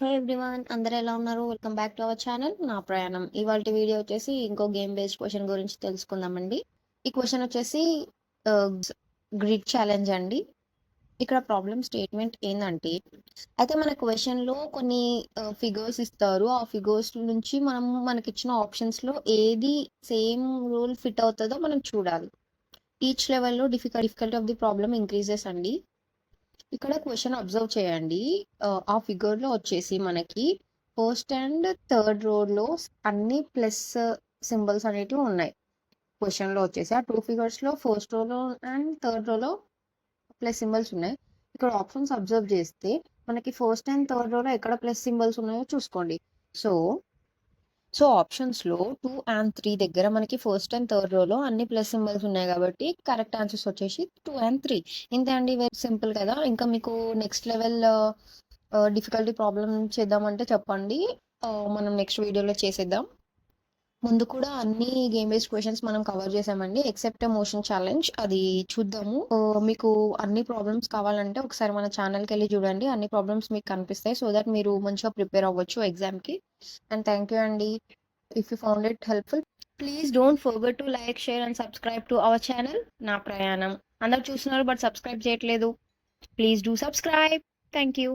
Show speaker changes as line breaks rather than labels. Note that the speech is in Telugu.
హే ఎవ్రీవన్, అందరూ ఎలా ఉన్నారు? Welcome back to our channel నా ప్రయాణం. ఇవాల్టి వీడియో వచ్చేసి ఇంకో గేమ్ బేస్డ్ క్వశ్చన్ గురించి తెలుసుకుందామండి. ఈ క్వశ్చన్ వచ్చేసి గ్రిడ్ ఛాలెంజ్ అండి. ఇక్కడ ప్రాబ్లమ్ స్టేట్మెంట్ ఏంటంటే, అయితే మన క్వశ్చన్లో కొన్ని ఫిగర్స్ ఇస్తారు. ఆ ఫిగర్స్ నుంచి మనకి ఇచ్చిన ఆప్షన్స్లో ఏది సేమ్ రూల్ ఫిట్ అవుతుందో మనం చూడాలి. ఈచ్ లెవెల్లో difficulty of the problem increases అండి. ఇక్కడ క్వశ్చన్ అబ్జర్వ్ చేయండి. ఆ ఫిగర్లో వచ్చేసి మనకి ఫస్ట్ అండ్ థర్డ్ రోలో అన్ని ప్లస్ సింబల్స్ అనేటివి ఉన్నాయి. క్వశ్చన్లో వచ్చేసి ఆ టూ ఫిగర్స్లో ఫస్ట్ రోలో అండ్ థర్డ్ రోలో ప్లస్ సింబల్స్ ఉన్నాయి. ఇక్కడ ఆప్షన్స్ అబ్జర్వ్ చేస్తే మనకి ఫస్ట్ అండ్ థర్డ్ రోలో ఎక్కడ ప్లస్ సింబల్స్ ఉన్నాయో చూసుకోండి. సో ఆప్షన్స్లో 2 and 3 దగ్గర మనకి ఫస్ట్ అండ్ థర్డ్ రోలో అన్ని ప్లస్ సింబల్స్ ఉన్నాయి కాబట్టి కరెక్ట్ ఆన్సర్స్ వచ్చేసి 2 and 3. ఇంతే అండి, వెరీ సింపుల్ కదా. ఇంకా మీకు నెక్స్ట్ లెవెల్ డిఫికల్టీ ప్రాబ్లమ్ చేద్దామంటే చెప్పండి, మనం నెక్స్ట్ వీడియోలో చేసేద్దాం. ముందు కూడా అన్ని గేమ్ బేస్డ్ క్వశ్చన్స్ మనం కవర్ చేసామండి, ఎక్సెప్ట్ మోషన్ ఛాలెంజ్. అది చూద్దాము. మీకు అన్ని ప్రాబ్లమ్స్ కావాలంటే ఒకసారి మన ఛానల్కి వెళ్ళి చూడండి, అన్ని ప్రాబ్లమ్స్ మీకు కనిపిస్తాయి. సో దట్ మీరు మంచిగా ప్రిపేర్ అవ్వచ్చు ఎగ్జామ్కి. అండ్ థ్యాంక్ యూ అండి. If you found it helpful, please don't forget to like, share and subscribe to our channel నా ప్రయాణం. అందరు చూస్తున్నారు బట్ సబ్స్క్రైబ్ చేయట్లేదు. Please do subscribe. Thank you.